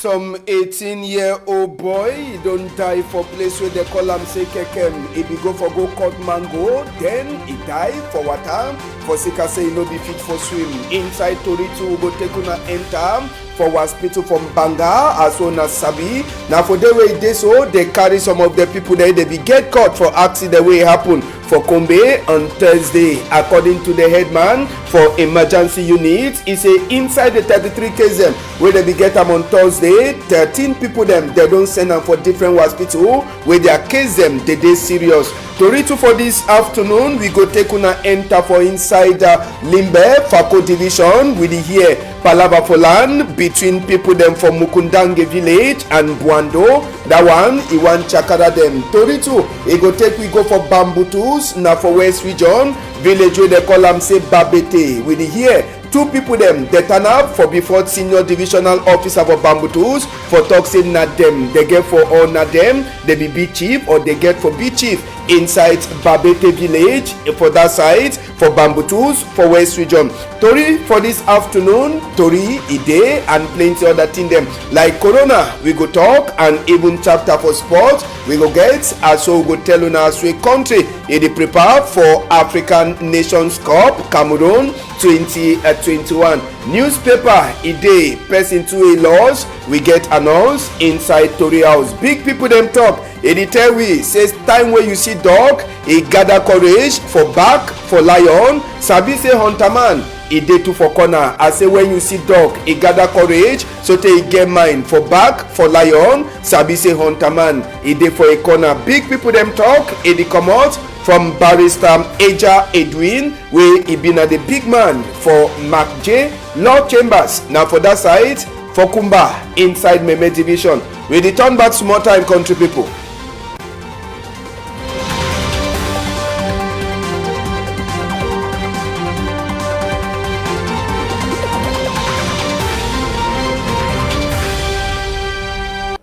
some 18-year-old boy, he don't die for place where they call him say kekem. If he go for go cut mango, then he die for water. For sika say he no be fit for swim. Inside Tori 2 go take una enter for hospital from Banga as well as Sabi. Now for the way they so they carry some of the people there, they be get caught for accident way happen for Kombe on Thursday. According to the headman for emergency unit, he say inside the 33 cases where they be get them on Thursday, 13 people them they don't send them for different hospital where their case them they serious. Tori 2 for this afternoon, we go take una enter for inside Limbe Fako division with the here Palava for land between people them from Mukundange village and Buando. That one, he want Chakara them. Tori 2, he go take we go for Bambutus, now for West Region, village where they call them say Babete. With the here, two people them they turn up for before senior divisional officer for Bambutus for talking not them. They get for all not them, they be B chief or they get for B chief inside Babete village for that side for Bambutus for West Region. Tori for this afternoon, Tori, Ide and plenty other thing them like Corona we go talk and even chapter for sports we go get as so we go tell you now so country it prepare for African Nations Cup Cameroon 2021. Newspaper Ide person to a loss we get announced inside Tori house. Big people them talk. It tell we says time where you see dog, he gather courage for back for lion. Sabi say hunter man, he dey too for corner. I say when you see dog, he gather courage, so they get mind for back for lion. Sabi say hunter man, he dey for a corner. Big people them talk. He come out from barrister Eja Edwin, where he been at the big man for Mark J. Lord Chambers. Now for that side, for Kumba inside Meme division. We return back small time country people.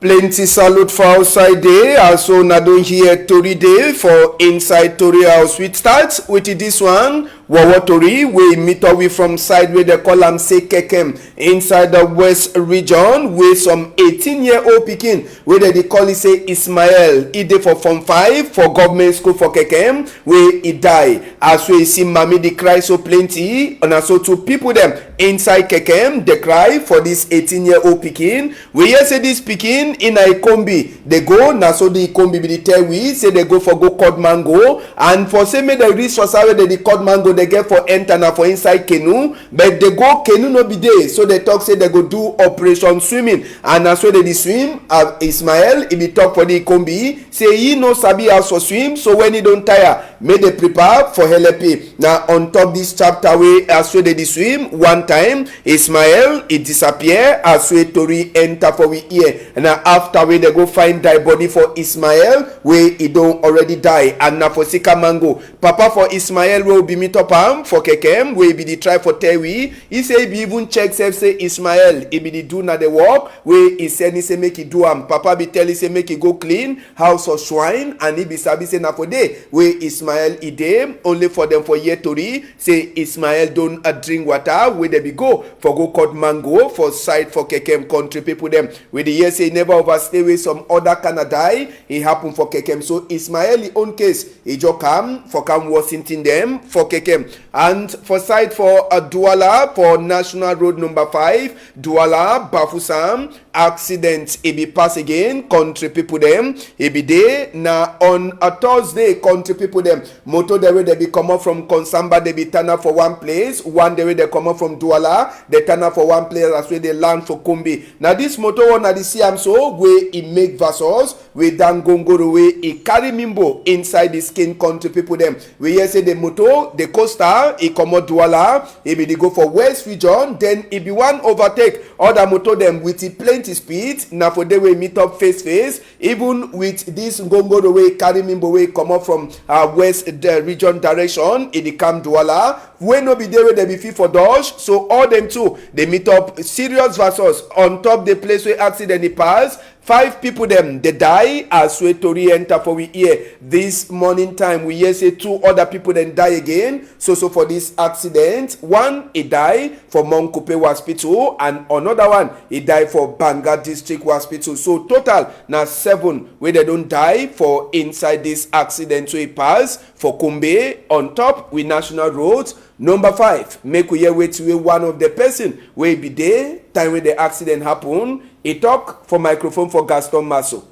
Plenty salute for outside day, also na don hear Tori day for inside Tori house. We start with this one. Wawa Tori, we meet up with from side where they call am say Kekem inside the West Region with some 18-year-old pikin where they call it say Ismael. He dey for Form 5 for government school for Kekem where he die. As we see mommy they cry so plenty and also two people them inside Kekem they cry for this 18-year-old pikin. We hear say this pikin in a Ikombi they go na so the Ikombi be the tell we say they go for go cut mango and for say make the resource where they cut mango they get for enter na for inside canoe but they go canoe no be there so they talk say they go do operation swimming and na so they swim. Ismael he be talk for the Ikombi say he no sabi how to swim so when he don't tire may they prepare for LP. Now on top this chapter way as so they swim one time Ismael he disappear as so Tori enter for we ear and now after we they go find die body for Ismael where he don't already die and now for Sika Mango papa for Ismael will be meet up for Kekem where be the try for Tewi. He say he even check self say Ismael he be the do na the work where he said he say make he do papa be tell he say make he go clean house of swine and he be sabi say na for day where Ismael he dey only for them for year Tori say Ismael don't drink water where they be go for go cut mango for side for Kekem country people them where the year say never overstay with some other Canada die it happen for Kekem so Ismael he own case he just come for come Washington them for Kekem and for side for Douala for National Road number 5 Douala Bafusam accident it be pass again country people them it be there now on a Thursday country people them motor the way they be come up from Konsamba they be turn up for one place one day they come up from Douala they turn up for one place as way they land for Kumbi. Now this motor one at the CM so where he make versus with Dangongoro way he carry Mimbo inside the skin country people them we hear say the motor the coaster he come out Douala he be they go for West Region then he be one overtake other motor them with the plenty speed now for they will meet up face even with this Ngongoro way carry Mimbo way come up from West Region direction in the Camp Douala when no be there where they be fit for dodge so all them two they meet up serious versus on top the place where accident he pass 5 people them they die as we tori enter for we hear this morning time. We hear say 2 other people then die again. So for this accident, one he die for Monkupe Hospital and another one he die for Banga District Hospital. So total now 7 where they don't die for inside this accident. So it pass for Kumbe on top with National Roads. Number 5, make we hear wait one of the person wey be there time when the accident happen. He talk for microphone for Gaston Masso.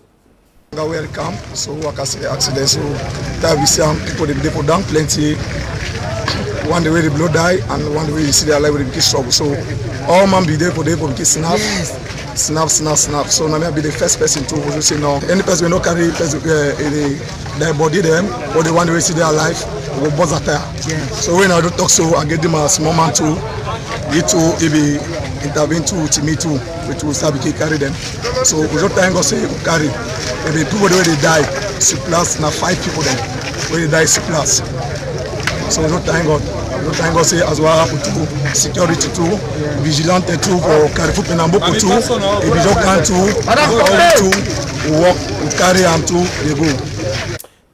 Where camp, so I can see the accident. So that we see people they put down plenty. One the way the blood die and one the way you see their life with the struggle. So all man be there for the snap. Snap. So now I be the first person to say no. Any person will not carry their body them or the one way see their life will buzz at her. So when I don't talk so I get them a small man too. You too if he intervene too to me too, which will start to carry them. So we don't thank God say we carry. If the people where they die, plus now 5 people then where they die plus. So we don't thank God. We thank God say as well happen to security too, vigilante too for Carrefour Penamboku too, if you don't can too, we walk, we carry them too, they go.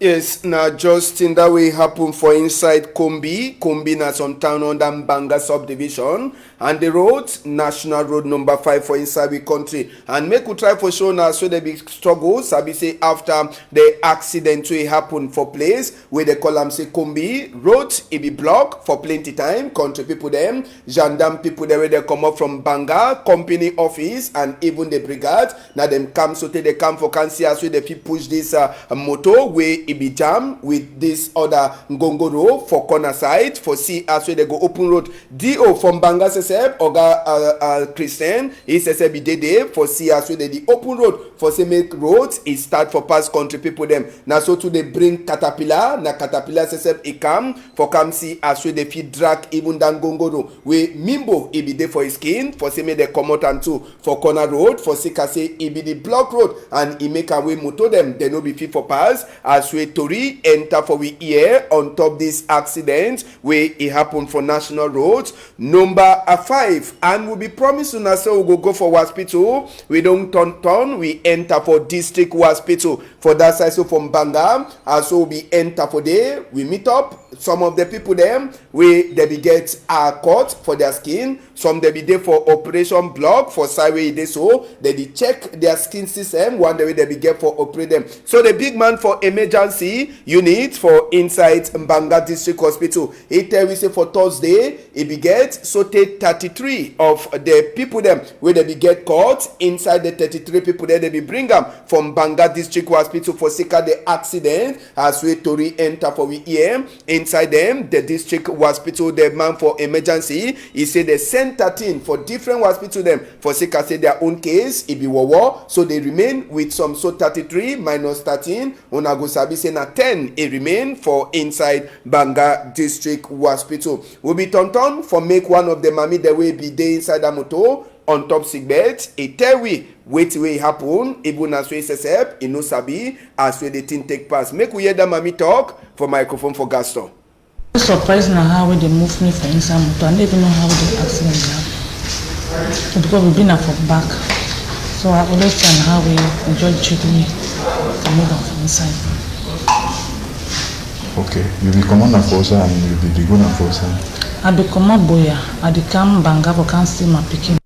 Yes, now just in that way happen for inside Kombi na some town under Banga subdivision and the road, National Road number 5 for inside the country. And make we try for sure now so there be struggles. I be say after the accident will happen for place where they call them say Kombi road, it be blocked for plenty time. Country people them, gendarme people there where they come up from Banga, company office and even the brigade. Now them come so they come for can see as well they push this motor where it be jam with this other Ngongoro for corner side for see as well they go open road. DO from Banga Seseb Oga Christian he says be day for see as well the open road for say make roads it start for past country people them. Now so to they bring Caterpillar na Caterpillar Seseb it come for come see as well they fit drag even down Ngongoro where Mimbo it be there for his skin for say make they come out and too for corner road for see say it be the block road and it make away motor them they no be fit for pass as well Tori enter for we ear on top this accident where it happened for National Roads number 5 and we be promising us so we go for hospital. We don't turn we enter for district hospital for that side. So from Banga so we enter for there we meet up some of the people them where they be get a cut for their skin, some they be there for operation block for side way they so they check their skin system one the way they be get for operate them. So the big man for emergency unit for inside Mbanga District Hospital he tell we say for Thursday he be get so take 33 of the people them where they be get caught inside the 33 people there they be bring them from Banga District Hospital for sika the accident as we Tori enter for we here inside them the district hospital the man for emergency he say they send 13 for different hospital them for sika say their own case it be war so they remain with some so 33 minus 13 una go sabi say na 10 it remain for inside Banga District Hospital. We be turn for make one of the mami the way be there inside the motor on top sick bed. A tell we wait way happen even as we say e no sabi as we the thing take pass. Make we hear the mami talk for microphone for Gaston. Surprised now how they move me for inside motor. I don't even know how the accident happened because we've been for back. So I understand how we enjoy treating me to move on from inside. Okay, you be commander force and you be the gunner force. I be command boya. I dey come Banga for can see my pikin.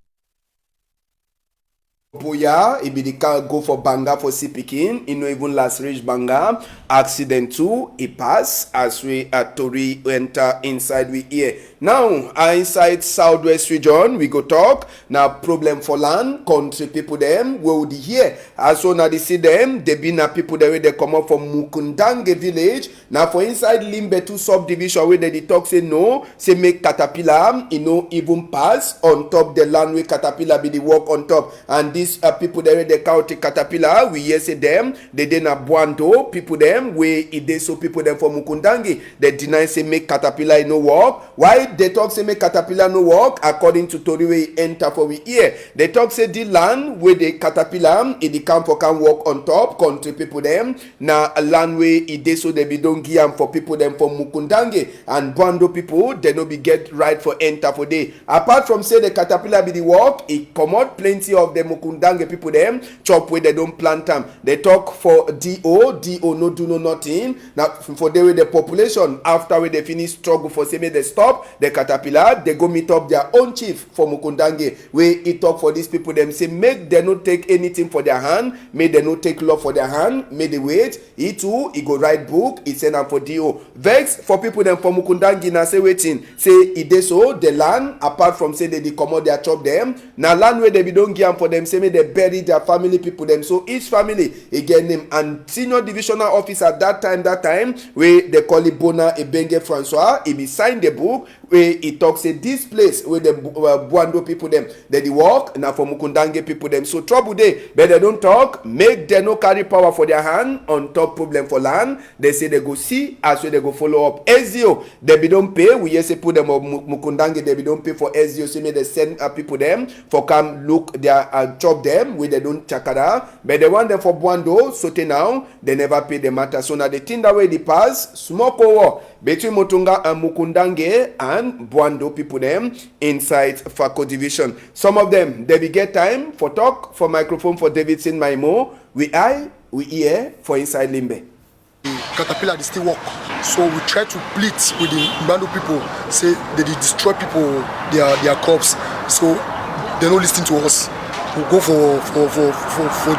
Boya, he be the car go for Banga for see pikin. He no even last reach Banga. Accident too, he pass as we at Tori enter inside we here. Now, inside Southwest region, we go talk. Now, problem for land, country people them, we would hear. As soon as they see them, they be na people the way they come up from Mukundange village. Now, for inside Limbetu subdivision, where they talk say no, say make Caterpillar, you know, even pass on top the land where Caterpillar be the work on top. And these people the way they count Caterpillar, we hear say them, they dey na Buando, people them, where it dey so people them for Mukundange, they deny say make Caterpillar no work. Why? They talk say make Caterpillar no work according to Tori wey enter for we here. They talk say the land where the Caterpillar in the camp for can work on top country people them na land where it dey so they be don't give am for people them for Mukundange and Bando people they no be get right for enter for day. Apart from say the Caterpillar be the work, it come out plenty of the Mukundange Mukundange people them chop where they don't plant them. They talk for DO no do no nothing. Now for the population after where they finish struggle for say they stop the caterpillar, they go meet up their own chief for Mukundange where he talk for these people them say make they not take anything for their hand, may they not take law for their hand, may they wait. He too he go write book, he send them for DO. Vex for people them for Mukundange na say waiting say it dey so the land apart from say they come out their chop them now land where they be don't give them for them say may they bury their family people them so each family again name and senior divisional officer that time where they call it Bona Ebenge Francois he be sign the book where he talks say this place where the Bwando people them they work now for Mukundange people them so trouble they but they don't talk make them no carry power for their hand on top problem for land they say they go see as well they go follow up SDO they be don't pay we yes put them up Mukundange they be don't pay for SDO so may they send people them for come look their job them where they don't chakara but they want them for Bwando so now they never pay the matter so now the thing that way they pass smoke war between Motunga and Mukundange and Bwando people them inside Fako division. Some of them they be get time for talk for microphone for Davidson Maimo we hear for inside Limbe. Caterpillar they still work, so we try to plead with the Bando people say they destroy people their crops, so they don't listen to us. We go for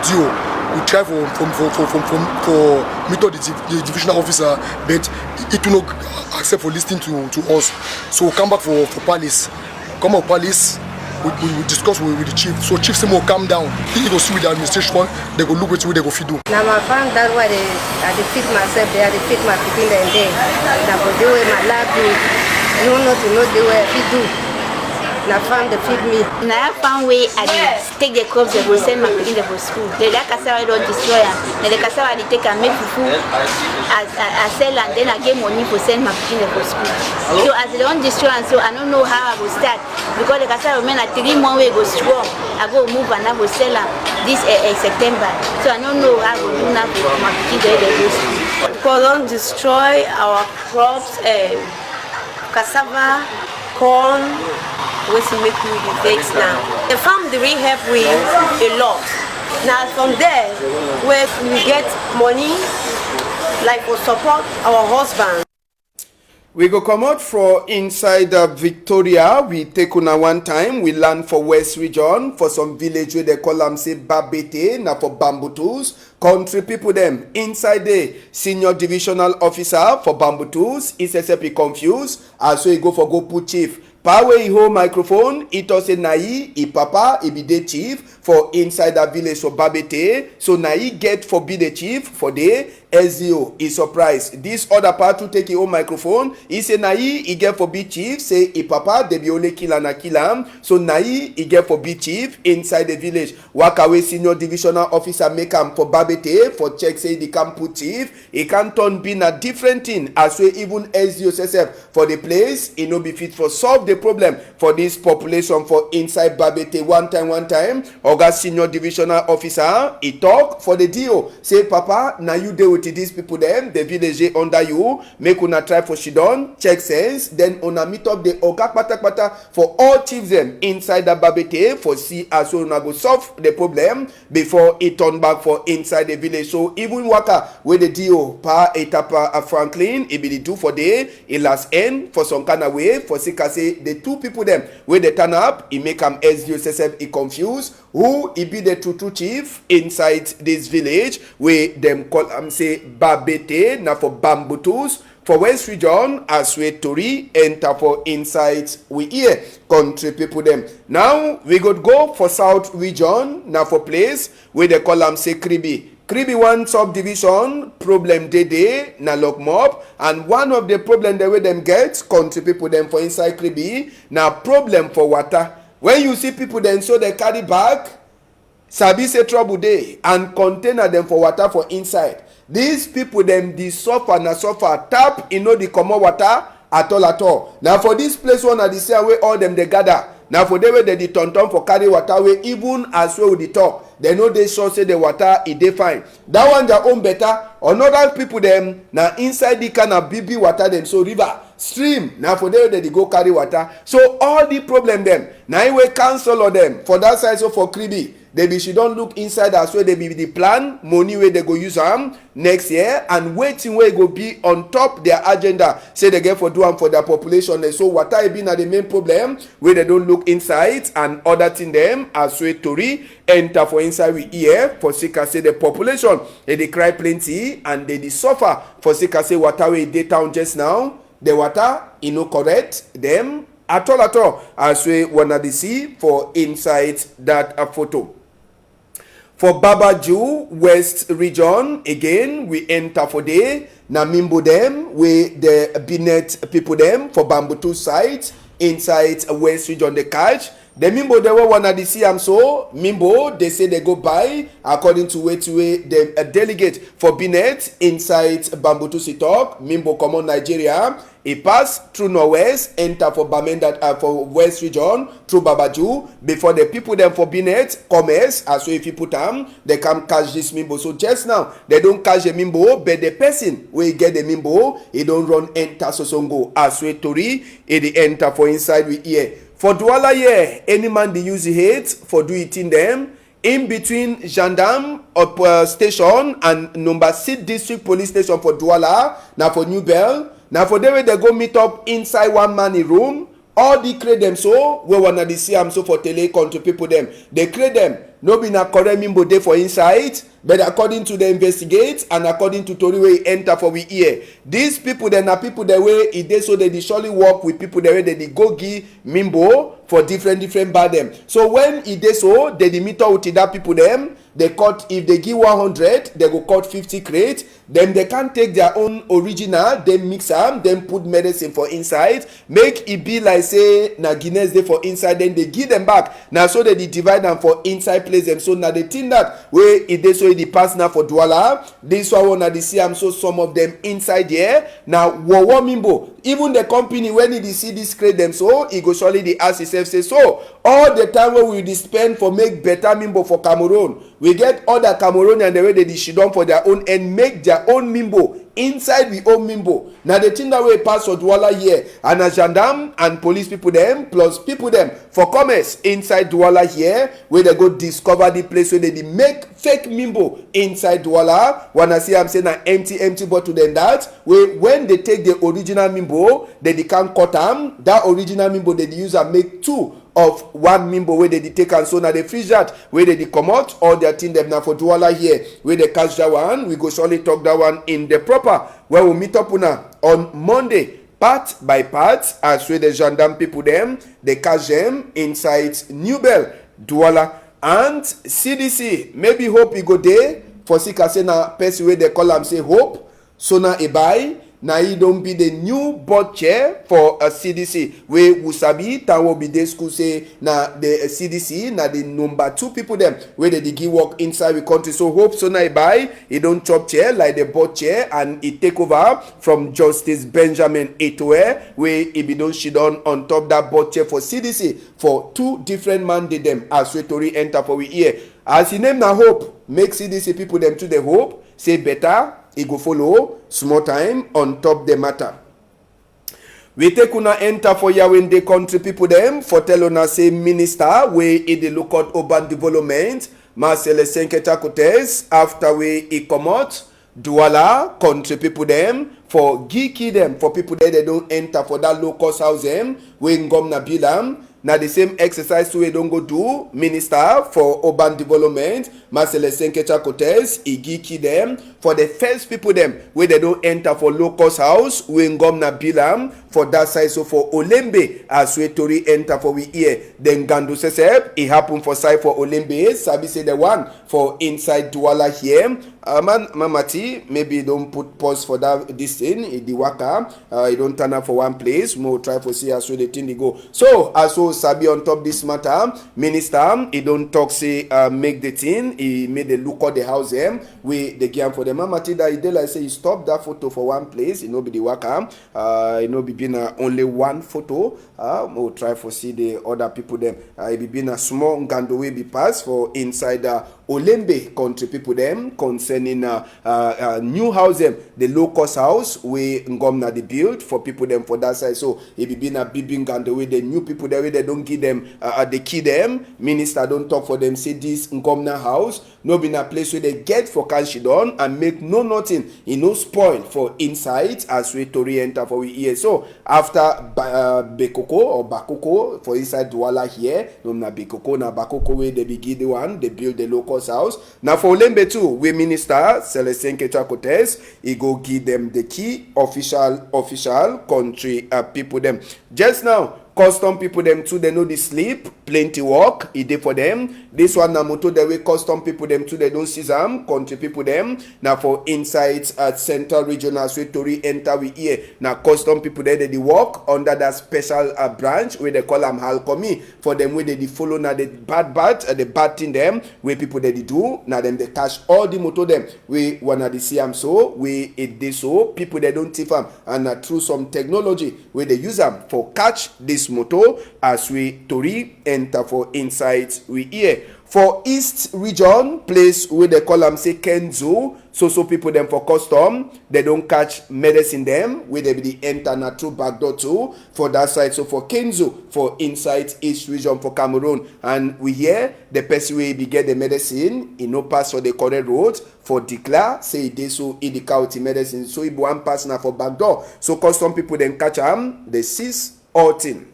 deal. We try for meet the divisional officer, but it will not accept for listening to us. So we come back for Palace. Come up Palace, we discuss with the chief. So chief say more calm down. He go see with the administration, they go look what they go feed do. Now my farm that way I defeat myself there, I defeat my people there. Now for the way my lab do, no to know the way I do. Na farm they feed me. Na farm way I take the crops they go send my pikin for school. The cassava don't destroy am. The cassava they take and make fufu I sell and then I get money for send my pikin for school. So as they don't destroy and so I don't know how I go start because the cassava remain at 3 months we go strong. I go move and I go sell am this September. So I don't know how I go do now for my pikin they go school. Because don't destroy our crops, cassava, corn. What to make me the vex now. The farm they really help with a lot. Now from there, where we get money, like for support our husband. We go come out for inside Victoria. We take on one time. We land for West Region for some village where they call them say Babete, now for Bambutus. Country people them inside the senior divisional officer for Bambutus. He says he confused. So he go put chief. Power he hold microphone, it was a nai, he papa, he be the chief for inside that village for Babete. So nai get for be the chief for the SDO. He surprised. This other part to take his own microphone, he say nai, he get for be chief, say he papa, they be only kill and kill him. So nai, he get for be chief inside the village. Walk away senior divisional officer make him for Babete for check say the camp put chief. He can turn be a different thing as well even SDO self for the place. He no be fit for solve the problem for this population for inside Babete. One time Oga senior divisional officer he talk for the DO say papa now you deal with these people them the village under you make una try for Shidon check sense then una meet up the Oga pata for all chiefs them inside the Babete for see as well una go solve the problem before it turn back for inside the village. So even waka with the DO pa etapa Franklin it be the do for day it last end for some kind of way for see say the two people them where they turn up, he make him SDO self he confused who he be the true chief inside this village where them call him say Babete now for Bambutus for West Region as we Tori enter for inside we hear country people them. Now we go for South Region now for place where they call him say Kribi. Kribi one subdivision problem dey na lock mob and one of the problem the way them get country people them for inside Kribi na problem for water. When you see people then so they carry bag sabi say trouble dey and container them for water for inside. These people them the suffer tap the common water at all. Now for this place one at the same way all them they gather. Now for them they turn for carry water way even as well with the talk. They know they sure say the water it dey fine. That one their own better. Another people them now inside the kind of BB water them so river stream. Now for them they go carry water. So all the problem them now we cancel all them for that side so for Kribi. they be she don look inside as well. They be the plan money wey they go use am next year and wetin wey go be on top their agenda say they get for do am for their population. So water e be na the main problem wey they don look inside and other thing dem as well. Tori enter for inside we ear for sake say the population dey cry plenty and they dey suffer for sake say water wey dey town just now. The water e no correct them at all as we wanna dey see for inside that photo. For Babaju West region again we enter for day na Mimbo them with the Binet people them for Bambutu side inside West region they catch. The Mimbo they were wanna dey see am so Mimbo they say they go buy according to way the delegate for Binet inside Bambutu Sitok. Mimbo come on Nigeria. He pass through Northwest, enter for Bamenda for West region through Babaju before the people them for Binet commerce. As well if you put them, they can catch this Mimbo. So just now they don't catch the Mimbo, but the person will get the Mimbo, he don't run enter Sosongo. As well Tori, he enter for inside we here. For Douala here, any man they use the hate for do it in them. In between Gendarme station and number 6 district police station for Douala, now for New Bell. Now for them they go meet up inside one man in room. All the create them so we wanna dey see am so for telecom to people them. They create them. No be na correct Mimbo dey for inside, but according to the investigate and according to Tori wey enter for we ear, these people then are people the way it dey so they surely work with people the way they go give Mimbo for different bad them. So when it dey so they meet up with that people them. They cut if they give 100, they go cut 50 crate. Then they can take their own original, then mix them, then put medicine for inside. Make it be like say na Guinness day for inside. Then they give them back. Now so they divide them for inside place them. So now they think that way it dey so it pass now for Douala. This one wanna they see them so some of them inside here. Now Wowo Mimbo. Even the company when it see this crate them so it go surely they ask itself say so all the time when we spend for make better Mimbo for Cameroon. We get other Cameroonian the way they she done for their own and make their own Mimbo inside we own Mimbo. Now the thing that way pass for Douala here and a gendarme and police people them plus people them for commerce inside Douala here where they go discover the place where they make fake Mimbo inside Douala. Wanna see I'm saying an empty bottle than that where when they take the original Mimbo they can cut them. That original Mimbo they use and make 2 of one Mimbo where they take and so now they freeze that where they come out all their thing them now for Douala here where they catch that one. We go surely talk that one in the proper where we meet up on Monday part by part as where the gendarme people them they catch them inside New Bell, Douala and CDC. Maybe hope you go there for sika say na person where they call them say hope so now e buy. Now he don't be the new board chair for a CDC. Where Wusabi Tanwo be the school say na the CDC na the number 2 people them where they give work inside the country. So hope so now buy he don't chop chair like the board chair and he take over from Justice Benjamin Eto'e where he be don't she done on top that board chair for CDC for 2 different mandate them as we Tori enter for we here. As he name na hope make CDC people them to the hope say better. He go follow small time on top the matter. We take una enter for Yawende country people them for tell una say minister we in the local urban development Marcel Senketa Cortez after we he come out Douala country people them for geeky them for people that they don't enter for that local house them we ngom na bilam. Now the same exercise we don't go do minister for urban development Marcel Senketa Cortez he geeky them for the first people them where they don't enter for locust house we ngom na bilam for that side. So for Olembe as we Tori enter for we here then Gandu Sesep it happen for side for Olembe Sabi say the one for inside Douala here. Mamati maybe don't put pause for that this thing the waka you don't turn up for one place we will try to see as well the thing they go. So as well Sabi on top this matter minister he don't talk say make the thing he made the look at the house them we the game for the Mamati that he did like say he stop that photo for one place it no be the waka it no be been only one photo we will try to see the other people them it be been a small Ngando way be pass for inside Olembe country people them concerning new house them, the low cost house we Ngomna they build for people them for that side. So if it been a bibbing and the way the new people the way they don't give them the key them, minister don't talk for them, say this Ngomna house no been a place where they get for Kanshidon and make no nothing, no spoil for inside as we to enter for we here. So after Bekoko or Bakoko for inside Douala here, no na Bekoko na Bakoko where they begin the one, they build the low cost house. Now for Olembe too, we minister Celestine Ketua Cortez, he go give them the key official country people them. Just now, custom people them too, they know the sleep, plenty work, it dey for them. This one na moto the way custom people them too, they don't see them, country people them. Now for inside central regional so Tori enter we here. Now custom people there they work under that special branch where they call them Halcomi. For them where they follow now the bad thing them, where people they do, now them they catch all the moto them. We wanna the see them so, we it they so, people they don't thief them. And through some technology where they use them for catch this moto as we Tori enter for inside we here. For East region, place where they call them say Kenzo, so people them for custom, they don't catch medicine them, where they be the enter na through back door too, for that side. So for Kenzo, for inside East region for Cameroon, and we hear the person where be get the medicine, no pass for the correct road, for declare, say they so the medicine, so if one pass now for back door. So custom people then catch them, they seize all thing.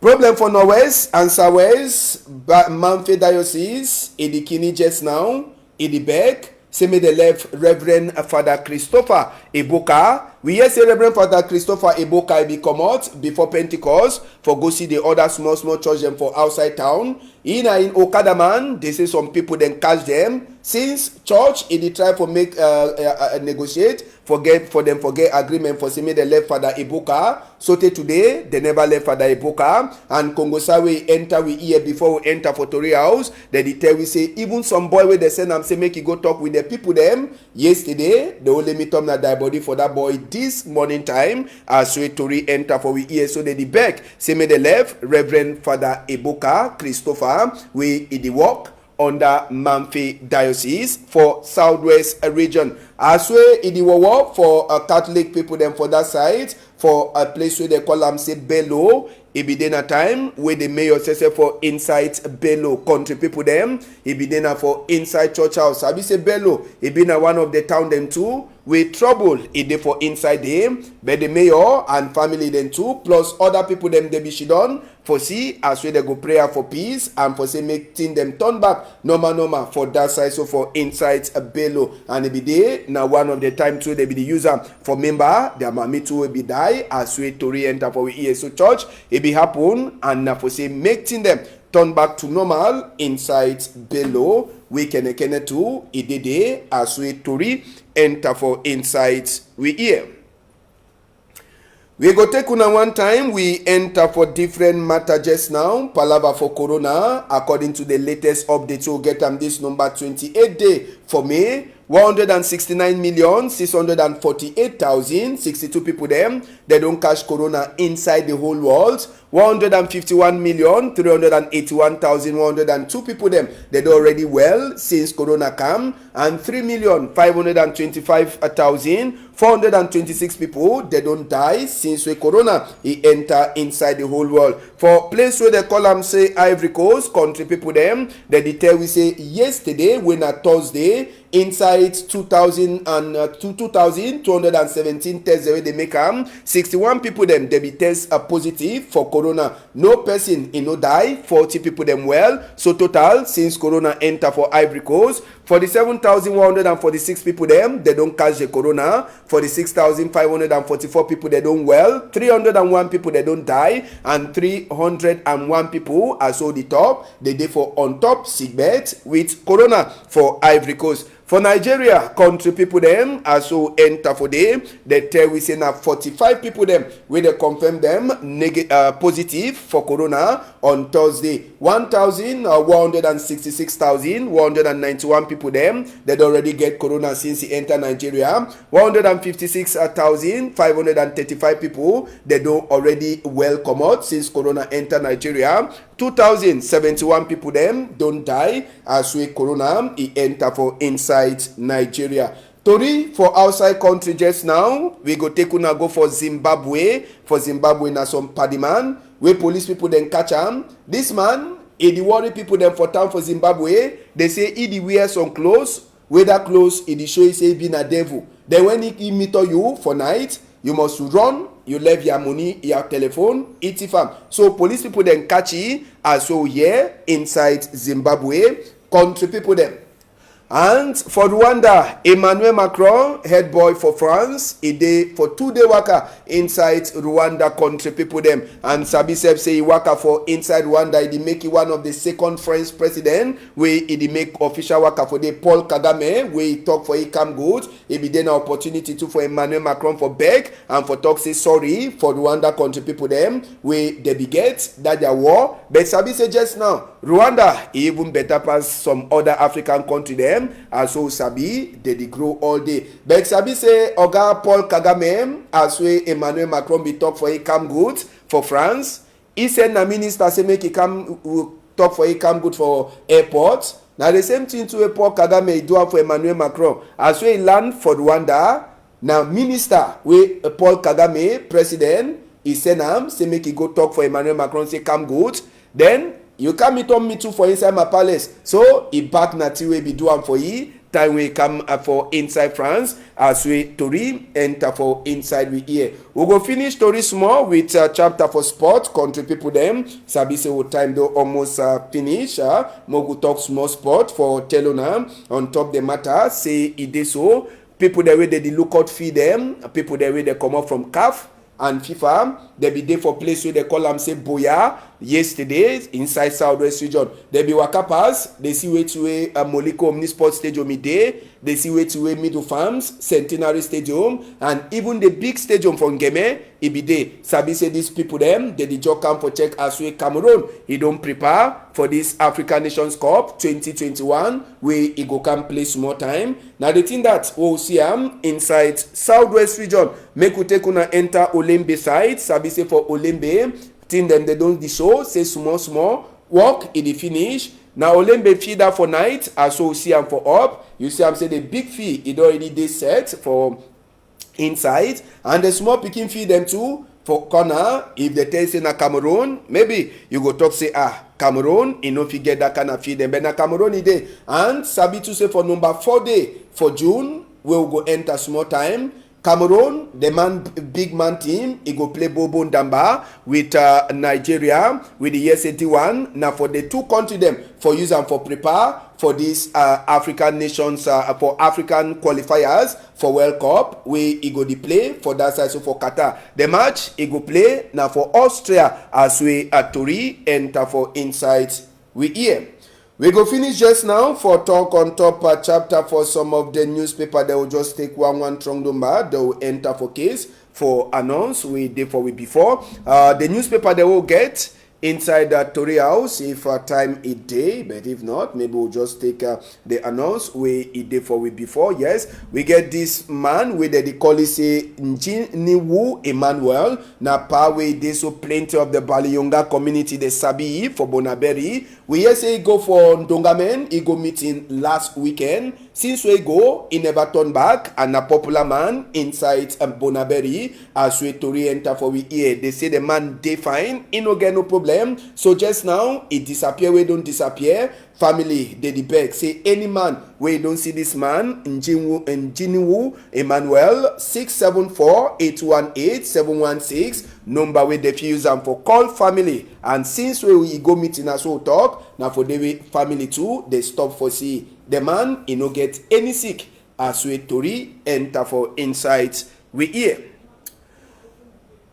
Problem for Norwest and Southwest, Manfe Diocese, Idikini just now, Idibek, say me the left Reverend Father Christopher Eboka. We hear say Reverend Father Christopher Eboka be come out before Pentecost for go see the other small church them for outside town. In Okadaman, they say some people then catch them. Since church, they try for make negotiate, forget agreement for say me they left Father Eboka. So today, they never left Father Eboka. And Congo Sawe enter we here before we enter for Tori house. Then they tell we say even some boy where they send them say make you go talk with the people them. Yesterday, they only meet up na die body for that boy this morning time as we Tori enter for we here. So they beg say me they left Reverend Father Eboka Christopher we in the work under Manfe Diocese for Southwest region. As well in the work for Catholic people them for that side, for a place where they call them say Bello. It be then a time where the mayor says for inside Bello country people them. It be then for inside church house. I be say Bello. It be na one of the town them too. With trouble it dey for inside them, but the mayor and family them too, plus other people them they be she done for see as well they go prayer for peace and for say make thing them turn back normal for that side. So for inside a Bello and it be there now one of the time too they be the user for member their mommy too will be die as we to re-enter for we here. So church it be happen and now for say make thing them turn back to normal inside Bello. We can too it did as we to re-enter for inside we here. We go take una one time, we enter for different matter just now. Palava for Corona, according to the latest update, we'll get this number 28 day for May. 169,648,062 people them. They don't catch Corona inside the whole world. 151,381,102 people them. They do already well since Corona come. And 3,525,426 people they don't die since we Corona he enter inside the whole world. For place where they call them say Ivory Coast country people them. They detail we say yesterday when a Thursday inside 2,217 tests the way they make them 61 people them they be test positive for Corona. No person no die. 40 people them well. So total since Corona enter for Ivory Coast 47,146 people them they don't catch the Corona. 46,544 people they don't well. 301 people they don't die and 301 people are so the top they for on top sick bed with Corona for Ivory Coast. For Nigeria, country people them also enter for them. They tell we say now 45 people them where they confirm them positive for Corona. on Thursday. 1,166,191 people them that already get corona since he enter Nigeria. 156,535 people they don't already well come out since corona enter Nigeria. 2,071 people them don't die as we corona he enter for inside Nigeria. Tori for outside country just now, we go take una go for Zimbabwe. For Zimbabwe na some paddy man, where police people then catch him. This man, he worry people then for town for Zimbabwe. They say he wear some clothes, wear that clothes, he show he say he been a devil. Then when he meet you for night, you must run, you leave your money, your telephone, fam. So police people then catch you as so here inside Zimbabwe. Country people then. And for Rwanda, Emmanuel Macron, head boy for France, he day for 2-day waka inside Rwanda country people them. And Sabiseb say he waka for inside Rwanda, he make it one of the second French president, where he make official waka for the Paul Kagame, where he talk for he come good. He be then an opportunity to for Emmanuel Macron for beg and for talk say sorry for Rwanda country people them, where they be get that their war. But Sabi say just now, Rwanda even better pass some other African country them. As so Sabi, they grow all day. But Sabi say, Oga Paul Kagame, as way Emmanuel Macron be talk for he come good for France. He said na minister say make he come talk for he come good for airport. Now the same thing to Paul Kagame do for Emmanuel Macron. As way he land for Rwanda, now minister with Paul Kagame, president, he said say make he go talk for Emmanuel Macron say come good. Then you come meet on me too for inside my palace. So he back na ti we be do am for ye. Time we come for inside France as we Tori enter for inside we here. We go finish Tori small with chapter for sport country people them. Sabi say we time do almost finish. Mo go talk small sport for Telona on top the matter. Say it is so. People the way they look out feed them. People the way they come up from CAF and FIFA, they be there for place where they call them say Boya yesterday inside Southwest region. They be waka pass, they see way to a Moliko Omnisport Stadium day, they see way to Middle Farms, Centenary Stadium, and even the big stadium from Ngeme, it be there. Sabi say these people them, they just come for check as we Cameroon. He don't prepare for this African Nations Cup 2021 where he go come play some more time. Now the thing that we'll see inside Southwest region, make we take una enter Olembe side. Sabi say for Olembe, thing them they don't the show, say small work in the finish. Now Olembe feed that for night, as so see am for up. You see am say the big fee it already they set for inside, and the small picking feed them too for corner. If they tell say na Cameroon, maybe you go talk say Cameroon, you know if you get that kind of feed them, but na Cameroon day. And Sabi to say for number 4 day for June, we will go enter small time. Cameroon, the big man team, he go play Bobo Ndamba with Nigeria with the US81. Now for the two country them for use and for prepare for these African nations for African qualifiers for World Cup, where he go the play for that side. So for Qatar, the match he go play now for Austria as we Tori enter for inside we here. We go finish just now for talk on top chapter for some of the newspaper. They will just take one strong number. They will enter for case for announce we did for we before. The newspaper they will get inside that Tory house if time it day, but if not, maybe we'll just take the announce we it day for we before. Yes, we get this man with the call it say Njiniwu Emmanuel. Na pa we they so plenty of the Baliyonga community the Sabi for Bonaberi. We hear say go for Ndongamen, he go meeting last weekend. Since we go, he never turn back, and a popular man inside Bonaberi as we Tory enter for we here. They say the man dey fine, he no get no problem. So just now, he disappear, we don't disappear. Family, they beg. Say any man where you don't see this man, Njiniwu Emmanuel, 674-818-716. Number where they use them for call family. And since we go meeting as well talk, now for the family too, they stop for see the man, he no get any sick as we Tory enter for insight we hear.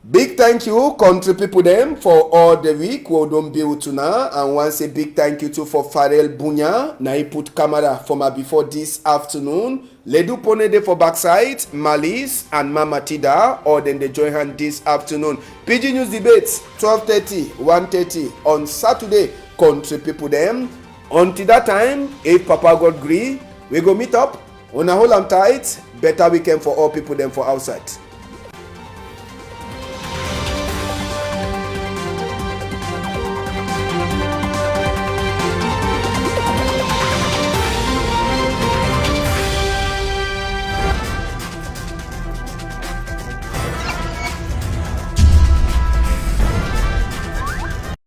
Big thank you, country people them, for all the week we don't build to now. And once a big thank you too for Farrell Bunya. Now he put camera for me before this afternoon. Ledu Ponede for backside, Malice and Mama Tida, or then they join hand this afternoon. PG News debates 12:30, 1:30 on Saturday. Country people them. Until that time, if Papa God agree, we go meet up. On a whole and tight. Better weekend for all people them for outside.